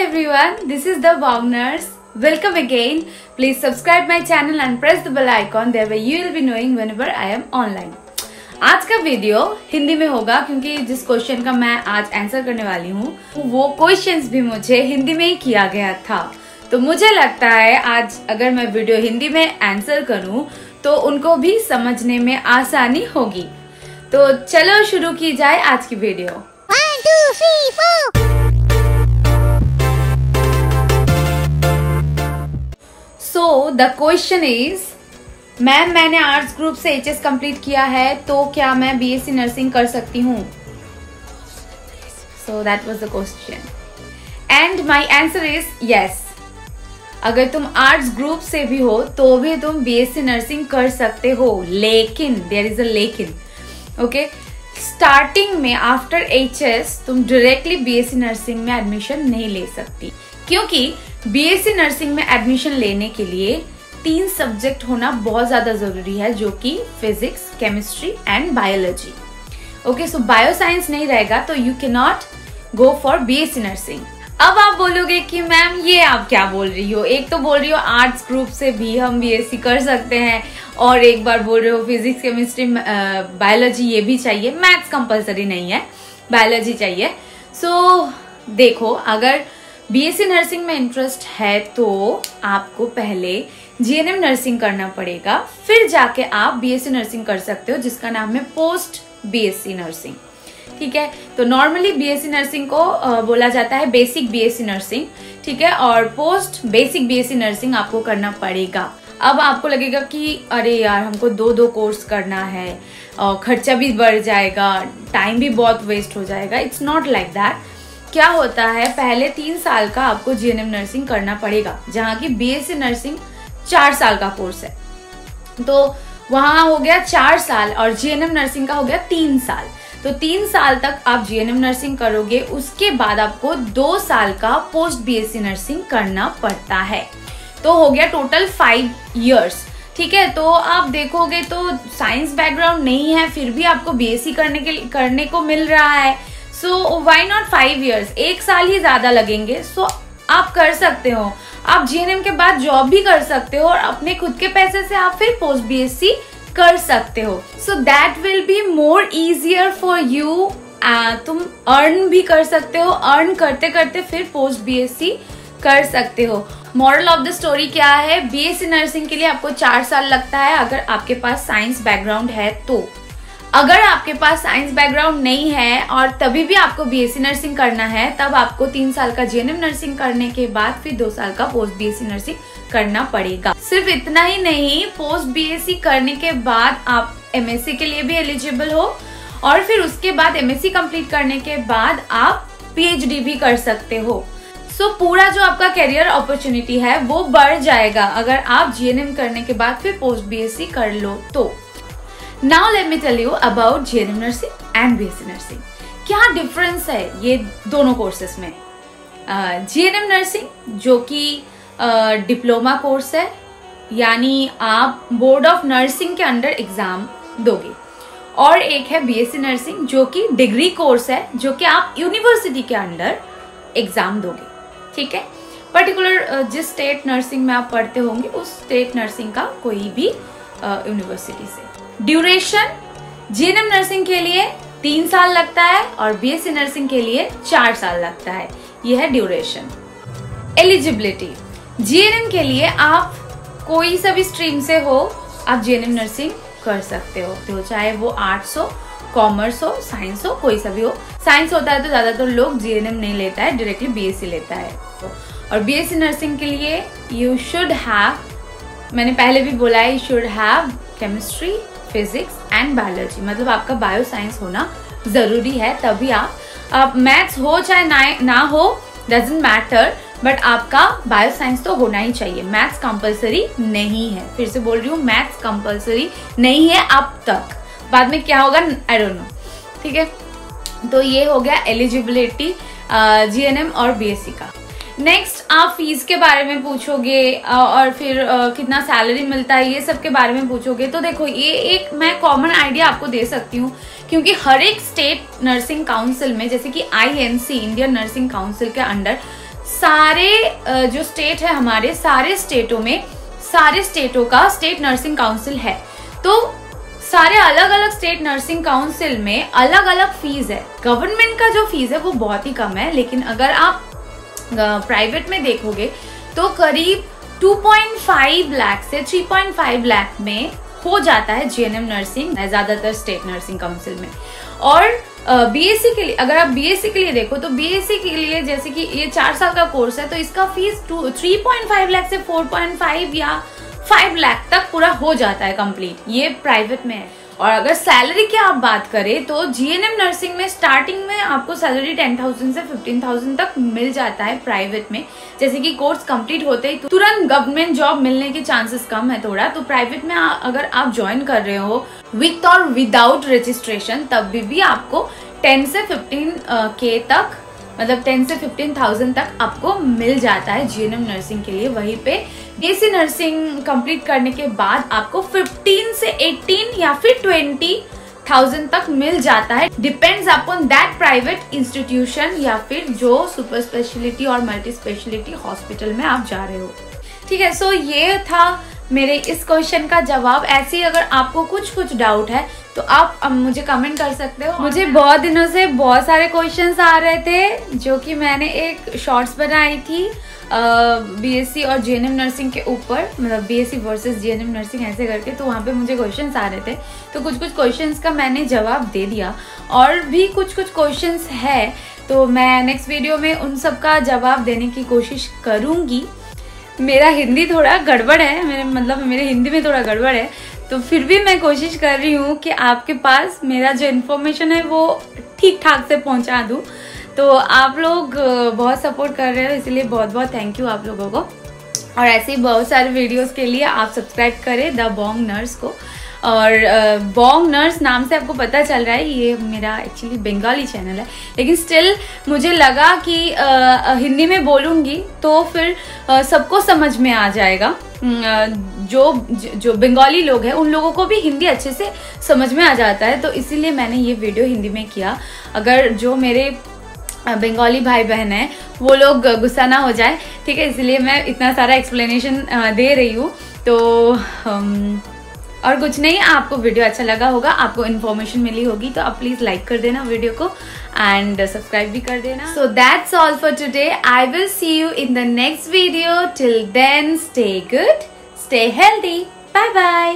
everyone, this is the Wow Nurse. Welcome again. Please subscribe my channel and press the bell icon. There way you will be knowing whenever I am online. आज का video Hindi में होगा क्योंकि जिस question का मैं आज answer करने वाली हूँ वो क्वेश्चंस भी मुझे हिंदी में ही किया गया था। तो मुझे लगता है आज अगर मैं वीडियो हिंदी में आंसर करूँ तो उनको भी समझने में आसानी होगी। तो चलो शुरू की जाए आज की video. 1, 2, 3, 4 So the question is, ma'am मैंने आर्ट्स ग्रुप से एचएस कंप्लीट किया है तो क्या मैं बीएससी नर्सिंग कर सकती हूँ? So that was the question and my answer is yes. अगर तुम आर्ट्स ग्रुप से भी हो तो भी तुम बीएससी नर्सिंग कर सकते हो, लेकिन देयर इज अ लेकिन। ओके, स्टार्टिंग में आफ्टर एचएस तुम डायरेक्टली बीएससी नर्सिंग में एडमिशन नहीं ले सकती, क्योंकि बीएससी नर्सिंग में एडमिशन लेने के लिए 3 सब्जेक्ट होना बहुत ज्यादा जरूरी है, जो कि physics, chemistry and biology. Okay, so bioscience नहीं रहेगा तो you can not go for BSc nursing. अब आप बोलोगे कि मैम ये आप क्या बोल रही हो, एक तो बोल रही हो आर्ट्स ग्रुप से भी हम बीएससी कर सकते हैं और एक बार बोल रहे हो फिजिक्स, केमिस्ट्री, बायोलॉजी ये भी चाहिए, मैथ्स कंपलसरी नहीं है, बायोलॉजी चाहिए। सो देखो, अगर बीएससी नर्सिंग में इंटरेस्ट है तो आपको पहले जीएनएम नर्सिंग करना पड़ेगा, फिर जाके आप बीएससी नर्सिंग कर सकते हो, जिसका नाम है पोस्ट बीएससी नर्सिंग। ठीक है, तो नॉर्मली बीएससी नर्सिंग को बोला जाता है बेसिक बीएससी नर्सिंग। ठीक है, और पोस्ट बेसिक बीएससी नर्सिंग आपको करना पड़ेगा। अब आपको लगेगा कि अरे यार हमको 2 कोर्स करना है और खर्चा भी बढ़ जाएगा, टाइम भी बहुत वेस्ट हो जाएगा। It's not like that. क्या होता है, पहले 3 साल का आपको जीएनएम नर्सिंग करना पड़ेगा, जहाँ की बीएससी नर्सिंग 4 साल का कोर्स है। तो वहां हो गया 4 साल और जीएनएम नर्सिंग का हो गया 3 साल। तो 3 साल तक आप जीएनएम नर्सिंग करोगे, उसके बाद आपको 2 साल का पोस्ट बीएससी नर्सिंग करना पड़ता है। तो हो गया टोटल 5 इयर्स। ठीक है, तो आप देखोगे तो साइंस बैकग्राउंड नहीं है फिर भी आपको बीएससी करने को मिल रहा है। सो व्हाई नॉट 5 इयर्स, 1 साल ही ज्यादा लगेंगे। सो आप कर सकते हो, आप जीएनएम के बाद जॉब भी कर सकते हो और अपने खुद के पैसे से आप फिर पोस्ट बीएससी कर सकते हो। So that will be more easier for you. तुम अर्न भी कर सकते हो, अर्न करते करते फिर पोस्ट बीएससी कर सकते हो। मॉरल ऑफ द स्टोरी क्या है, बीएससी नर्सिंग के लिए आपको 4 साल लगता है अगर आपके पास साइंस बैकग्राउंड है तो। अगर आपके पास साइंस बैकग्राउंड नहीं है और तभी भी आपको बीएससी नर्सिंग करना है, तब आपको 3 साल का जीएनएम नर्सिंग करने के बाद फिर 2 साल का पोस्ट बीएससी नर्सिंग करना पड़ेगा। सिर्फ इतना ही नहीं, पोस्ट बीएससी करने के बाद आप एमएससी के लिए भी एलिजिबल हो और फिर उसके बाद एमएससी कंप्लीट करने के बाद आप पीएचडी भी कर सकते हो। सो पूरा जो आपका करियर अपॉर्चुनिटी है वो बढ़ जाएगा अगर आप जीएनएम करने के बाद फिर पोस्ट बीएससी कर लो तो। Now let me tell you about GNM nursing and BSc nursing. क्या डिफरेंस है ये दोनों कोर्सेस में? GNM नर्सिंग जो कि डिप्लोमा कोर्स है, यानी आप बोर्ड ऑफ नर्सिंग के अंडर एग्जाम दोगे, और एक है बीएससी नर्सिंग जो कि डिग्री कोर्स है, जो कि आप यूनिवर्सिटी के अंडर एग्जाम दोगे। ठीक है, पर्टिकुलर जिस स्टेट नर्सिंग में आप पढ़ते होंगे उस स्टेट नर्सिंग का कोई भी यूनिवर्सिटी से। ड्यूरेशन जीएनएम नर्सिंग के लिए 3 साल लगता है और बीएससी नर्सिंग के लिए 4 साल लगता है। यह है ड्यूरेशन। एलिजिबिलिटी, जीएनएम के लिए आप कोई सा भी स्ट्रीम से हो आप जीएनएम नर्सिंग कर सकते हो, तो चाहे वो आर्ट्स हो, कॉमर्स हो, साइंस हो, कोई सा भी हो। साइंस होता है तो ज्यादातर लोग जीएनएम नहीं लेता है, डायरेक्टली बीएससी लेता है। और बीएससी नर्सिंग के लिए यू शुड हैव, मैंने पहले भी बोला है, you should have chemistry, physics and biology, मतलब आपका बायो साइंस होना जरूरी है, तभी आप मैथ्स हो चाहे ना हो डजंट मैटर, बट आपका बायो साइंस तो होना ही चाहिए। मैथ्स कंपलसरी नहीं है, फिर से बोल रही हूँ, मैथ्स कंपलसरी नहीं है अब तक, बाद में क्या होगा आई डोंट नो। ठीक है, तो ये हो गया एलिजिबिलिटी जीएनएम और बीएससी का। नेक्स्ट आप फीस के बारे में पूछोगे और फिर कितना सैलरी मिलता है ये सब के बारे में पूछोगे। तो देखो, ये एक मैं कॉमन आइडिया आपको दे सकती हूँ, क्योंकि हर एक स्टेट नर्सिंग काउंसिल में, जैसे कि आईएनसी इंडियन नर्सिंग काउंसिल के अंडर सारे जो स्टेट है हमारे, सारे स्टेटों में, सारे स्टेटों का स्टेट नर्सिंग काउंसिल है। तो सारे अलग अलग स्टेट नर्सिंग काउंसिल में अलग अलग फीस है। गवर्नमेंट का जो फीस है वो बहुत ही कम है, लेकिन अगर आप प्राइवेट में देखोगे तो करीब 2.5 लाख से 3.5 लाख में हो जाता है जीएनएम नर्सिंग ज्यादातर स्टेट नर्सिंग काउंसिल में। और बीएससी के लिए, अगर आप बीएससी के लिए देखो तो बीएससी के लिए जैसे कि ये 4 साल का कोर्स है, तो इसका फीस 3.5 लाख से 4.5 या 5 लाख तक पूरा हो जाता है कंप्लीट, ये प्राइवेट में है। और अगर सैलरी की आप बात करें तो जीएनएम नर्सिंग में स्टार्टिंग में आपको सैलरी 10,000 से 15,000 तक मिल जाता है प्राइवेट में। जैसे कि कोर्स कंप्लीट होते ही तुरंत गवर्नमेंट जॉब मिलने के चांसेस कम है थोड़ा, तो प्राइवेट में अगर आप ज्वाइन कर रहे हो विथ और विदाउट रजिस्ट्रेशन, तब भी आपको 10 से 15K तक, मतलब 10 से 15,000 तक आपको मिल जाता है जीएनएम नर्सिंग के लिए। वहीं पे बीएससी नर्सिंग कंप्लीट करने के बाद आपको 15 से 18 या फिर 20,000 तक मिल जाता है, depends upon that private institution या फिर जो सुपर स्पेशलिटी और मल्टी स्पेशलिटी हॉस्पिटल में आप जा रहे हो। ठीक है, सो ये था मेरे इस क्वेश्चन का जवाब। ऐसे ही अगर आपको कुछ डाउट है तो आप मुझे कमेंट कर सकते हो। मुझे बहुत दिनों से बहुत सारे क्वेश्चंस आ रहे थे, जो कि मैंने एक शॉर्ट्स बनाई थी बीएससी और जीएनएम नर्सिंग के ऊपर, मतलब बीएससी वर्सेस जीएनएम नर्सिंग ऐसे करके। तो वहाँ पे मुझे क्वेश्चंस आ रहे थे, तो कुछ क्वेश्चंस का मैंने जवाब दे दिया, और भी कुछ क्वेश्चंस है, तो मैं नेक्स्ट वीडियो में उन सब का जवाब देने की कोशिश करूँगी। मेरा हिंदी थोड़ा गड़बड़ है, मेरे हिंदी में थोड़ा गड़बड़ है, तो फिर भी मैं कोशिश कर रही हूँ कि आपके पास मेरा जो इन्फॉर्मेशन है वो ठीक ठाक से पहुँचा दूँ। तो आप लोग बहुत सपोर्ट कर रहे हो, इसलिए बहुत बहुत थैंक यू आप लोगों को। और ऐसे ही बहुत सारे वीडियोस के लिए आप सब्सक्राइब करें द बॉन्ग नर्स को। और बॉन्ग नर्स नाम से आपको पता चल रहा है ये मेरा एक्चुअली बंगाली चैनल है, लेकिन स्टिल मुझे लगा कि हिंदी में बोलूँगी तो फिर सबको समझ में आ जाएगा। जो बंगाली लोग हैं उन लोगों को भी हिंदी अच्छे से समझ में आ जाता है, तो इसीलिए मैंने ये वीडियो हिंदी में किया। अगर जो मेरे बंगाली भाई बहन है वो लोग गुस्सा ना हो जाए, ठीक है, इसलिए मैं इतना सारा एक्सप्लेनेशन दे रही हूँ। तो और कुछ नहीं, आपको वीडियो अच्छा लगा होगा, आपको इन्फॉर्मेशन मिली होगी, तो आप प्लीज लाइक कर देना वीडियो को एंड सब्सक्राइब भी कर देना। So that's all for today. I will see you in the next video. Till then stay good, stay healthy, bye bye.